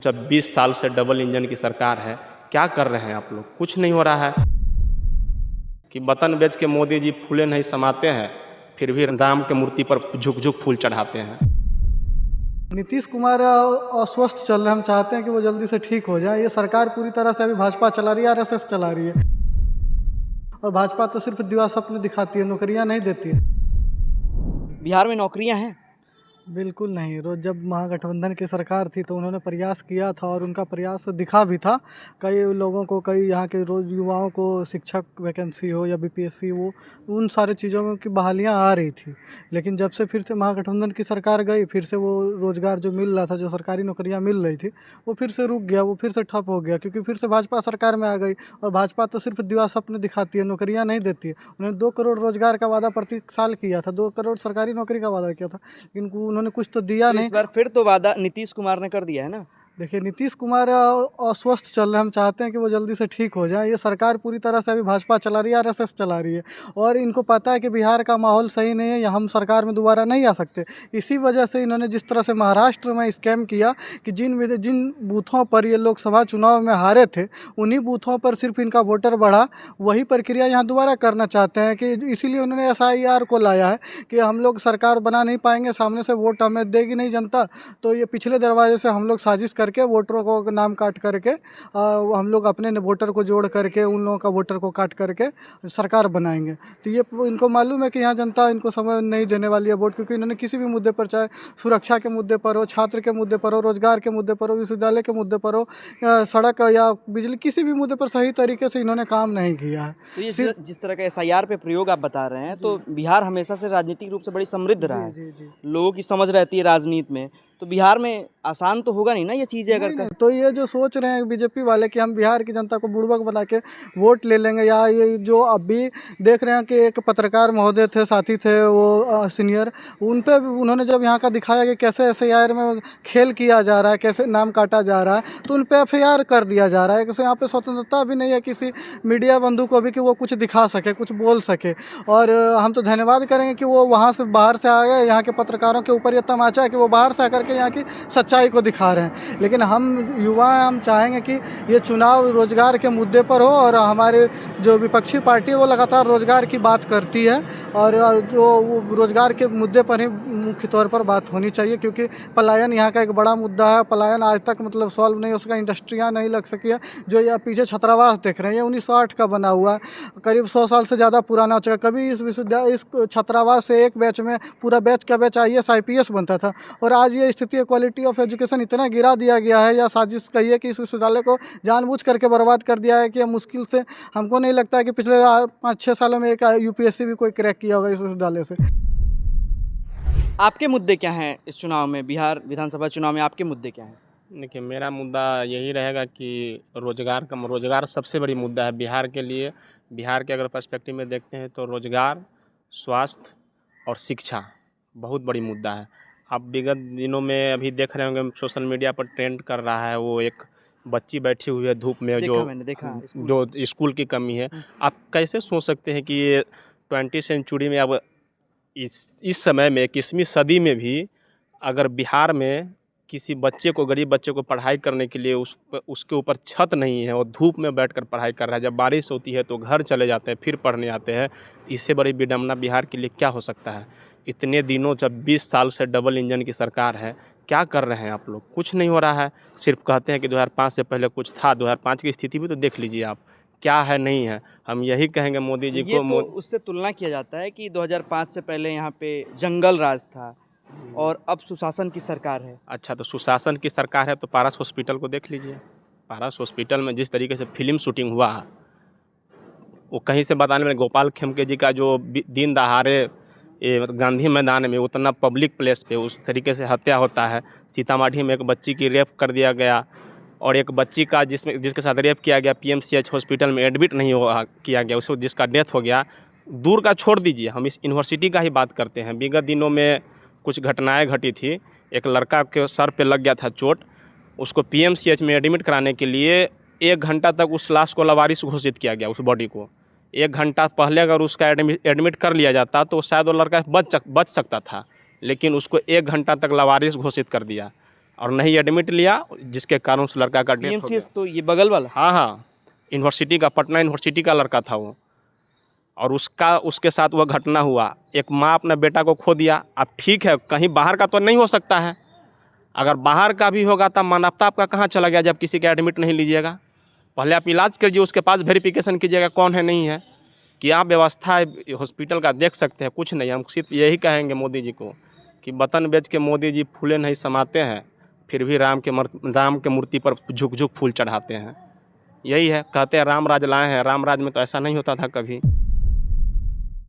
जब 20 साल से डबल इंजन की सरकार है, क्या कर रहे हैं आप लोग? कुछ नहीं हो रहा है कि वतन बेच के मोदी जी फूले नहीं समाते हैं, फिर भी राम के मूर्ति पर झुक झुक फूल चढ़ाते हैं। नीतीश कुमार अस्वस्थ चल रहे हैं। हम चाहते हैं कि वो जल्दी से ठीक हो जाए। ये सरकार पूरी तरह से अभी भाजपा चला रही है, आरएसएस चला रही है। और भाजपा तो सिर्फ दिवा स्वप्न दिखाती है, नौकरियां नहीं देती है। बिहार में नौकरियां हैं? बिल्कुल नहीं। रोज जब महागठबंधन की सरकार थी तो उन्होंने प्रयास किया था और उनका प्रयास दिखा भी था। कई लोगों को, कई यहाँ के रोज युवाओं को शिक्षक वैकेंसी हो या बीपीएससी हो, उन सारी चीज़ों की बहालियाँ आ रही थी। लेकिन जब से फिर से महागठबंधन की सरकार गई, फिर से वो रोज़गार जो मिल रहा था, जो सरकारी नौकरियाँ मिल रही थी, वो फिर से रुक गया, वो फिर से ठप हो गया, क्योंकि फिर से भाजपा सरकार में आ गई। और भाजपा तो सिर्फ दिवा स्वप्न दिखाती है, नौकरियाँ नहीं देती है। उन्होंने 2 करोड़ रोजगार का वादा प्रति साल किया था, 2 करोड़ सरकारी नौकरी का वादा किया था, लेकिन उन्होंने कुछ तो दिया तो नहीं। इस बार फिर तो वादा नीतीश कुमार ने कर दिया है ना। देखिए, नीतीश कुमार अस्वस्थ चल रहे हैं। हम चाहते हैं कि वो जल्दी से ठीक हो जाए। ये सरकार पूरी तरह से अभी भाजपा चला रही है, आरएसएस चला रही है। और इनको पता है कि बिहार का माहौल सही नहीं है, या हम सरकार में दोबारा नहीं आ सकते। इसी वजह से इन्होंने जिस तरह से महाराष्ट्र में स्कैम किया कि जिन बूथों पर ये लोकसभा चुनाव में हारे थे, उन्हीं बूथों पर सिर्फ इनका वोटर बढ़ा, वही प्रक्रिया यहाँ दोबारा करना चाहते हैं। कि इसीलिए उन्होंने एसआईआर को लाया है कि हम लोग सरकार बना नहीं पाएंगे, सामने से वोट हमें देगी नहीं जनता, तो ये पिछले दरवाजे से हम लोग साजिश करके वोटरों को नाम काट करके हम लोग अपने वोटर को जोड़ करके उन लोगों का वोटर को काट करके सरकार बनाएंगे। तो ये इनको मालूम है कि यहाँ जनता इनको समय नहीं देने वाली है वोट, क्योंकि इन्होंने किसी भी मुद्दे पर, चाहे सुरक्षा के मुद्दे पर हो, छात्र के मुद्दे पर हो, रोजगार के मुद्दे पर हो, विश्वविद्यालय के मुद्दे पर हो, सड़क या बिजली, किसी भी मुद्दे पर सही तरीके से इन्होंने काम नहीं किया है। तो ये जिस तरह का एसआईआर पे प्रयोग आप बता रहे हैं, तो बिहार हमेशा से राजनीतिक रूप से बड़ी समृद्ध रहा है। जी। लोगों की समझ रहती है राजनीति में, तो बिहार में आसान तो होगा नहीं ना ये चीज़ें अगर नहीं, तो ये जो सोच रहे हैं बीजेपी वाले कि हम बिहार की जनता को बुड़बक बना के वोट ले लेंगे, या ये जो अभी देख रहे हैं कि एक पत्रकार महोदय थे, साथी थे वो सीनियर, उन पे उन्होंने जब यहाँ का दिखाया कि कैसे एसआईआर में खेल किया जा रहा है, कैसे नाम काटा जा रहा है, तो उन पे एफआईआर कर दिया जा रहा है। कि यहाँ पे स्वतंत्रता भी नहीं है किसी मीडिया बंधु को भी कि वो कुछ दिखा सके, कुछ बोल सके। और हम तो धन्यवाद करेंगे कि वो वहाँ से बाहर से आ गए। यहाँ के पत्रकारों के ऊपर ये तमाचा है कि वो बाहर से आकर के यहाँ की सच्चाई को दिखा रहे हैं। लेकिन हम युवा हैं, हम चाहेंगे कि ये चुनाव रोजगार के मुद्दे पर हो, और हमारे जो विपक्षी पार्टी है वो लगातार रोजगार की बात करती है, और जो रोजगार के मुद्दे पर ही मुख्य तौर पर बात होनी चाहिए, क्योंकि पलायन यहाँ का एक बड़ा मुद्दा है। पलायन आज तक मतलब सॉल्व नहीं हो सका, इंडस्ट्रियाँ नहीं लग सकी है। जो ये पीछे छात्रावास देख रहे हैं, ये 1908 का बना हुआ है, करीब 100 साल से ज़्यादा पुराना हो चुका। कभी इस छात्रावास से एक बैच में पूरा बैच का बैच IAS IPS बनता था, और आज ये स्थिति है, क्वालिटी ऑफ एजुकेशन इतना गिरा दिया गया है, या साजिश कहिए कि इस विश्वविद्यालय को जानबूझ करके बर्बाद कर दिया है, कि मुश्किल से, हमको नहीं लगता है कि पिछले 5-6 सालों में एक यूपीएससी भी कोई क्रैक किया होगा इस विश्वविद्यालय से। आपके मुद्दे क्या हैं इस चुनाव में, बिहार विधानसभा चुनाव में आपके मुद्दे क्या हैं? देखिए, मेरा मुद्दा यही रहेगा कि रोजगार सबसे बड़ी मुद्दा है बिहार के लिए। बिहार के अगर पर्सपेक्टिव में देखते हैं तो रोजगार, स्वास्थ्य और शिक्षा बहुत बड़ी मुद्दा है। आप विगत दिनों में अभी देख रहे होंगे, सोशल मीडिया पर ट्रेंड कर रहा है, वो एक बच्ची बैठी हुई है धूप में, मैंने देखा जो स्कूल की कमी है। आप कैसे सोच सकते हैं कि ये 20वीं सेंचुरी में, अब इस समय में 21वीं सदी में भी अगर बिहार में किसी बच्चे को, गरीब बच्चे को पढ़ाई करने के लिए उसके ऊपर छत नहीं है और धूप में बैठकर पढ़ाई कर रहा है, जब बारिश होती है तो घर चले जाते हैं, फिर पढ़ने आते हैं, इससे बड़ी विडंबना बिहार के लिए क्या हो सकता है? इतने दिनों, जब 20 साल से डबल इंजन की सरकार है, क्या कर रहे हैं आप लोग? कुछ नहीं हो रहा है। सिर्फ कहते हैं कि 2005 से पहले कुछ था। 2005 की स्थिति भी तो देख लीजिए आप, क्या है नहीं है। हम यही कहेंगे मोदी जी को। तो उससे तुलना किया जाता है कि 2005 से पहले यहाँ पे जंगल राज था और अब सुशासन की सरकार है। अच्छा, तो सुशासन की सरकार है तो पारस हॉस्पिटल को देख लीजिए। पारस हॉस्पिटल में जिस तरीके से फिल्म शूटिंग हुआ, वो कहीं से बताने में, गोपाल खेमके जी का जो दिन दहाड़े गांधी मैदान में, उतना पब्लिक प्लेस पे उस तरीके से हत्या होता है। सीतामढ़ी में एक बच्ची की रेप कर दिया गया, और एक बच्ची का जिसके साथ रेप किया गया, PMCH हॉस्पिटल में एडमिट नहीं किया गया, उसको जिसका डेथ हो गया। दूर का छोड़ दीजिए, हम इस यूनिवर्सिटी का ही बात करते हैं। विगत दिनों में कुछ घटनाएं घटी थी। एक लड़का के सर पे लग गया था चोट, उसको PMCH में एडमिट कराने के लिए 1 घंटा तक उस लाश को लावारिस घोषित किया गया। उस बॉडी को 1 घंटा पहले अगर उसका एडमिट कर लिया जाता तो शायद वो लड़का बच सकता था, लेकिन उसको 1 घंटा तक लावारिस घोषित कर दिया। और नहीं एडमिट लिया, जिसके कारण उस लड़का का डेथ हो गया। पीएमसीएच तो ये बगल वाला। हाँ हाँ, यूनिवर्सिटी का, पटना यूनिवर्सिटी का लड़का था वो, और उसके साथ वह घटना हुआ। एक माँ अपने बेटा को खो दिया। अब ठीक है, कहीं बाहर का तो नहीं हो सकता है, अगर बाहर का भी होगा तब मानवता आपका कहाँ चला गया जब किसी का एडमिट नहीं लीजिएगा। पहले आप इलाज कीजिए, उसके पास वेरिफिकेशन कीजिएगा कौन है नहीं है। क्या व्यवस्था है हॉस्पिटल का देख सकते हैं, कुछ नहीं। हम सिर्फ यही कहेंगे मोदी जी को कि वतन बेच के मोदी जी फूले नहीं समाते हैं, फिर भी राम के मूर्ति पर झुक झुक फूल चढ़ाते हैं। यही है, कहते हैं राम राज लाए हैं, राम राज में तो ऐसा नहीं होता था कभी।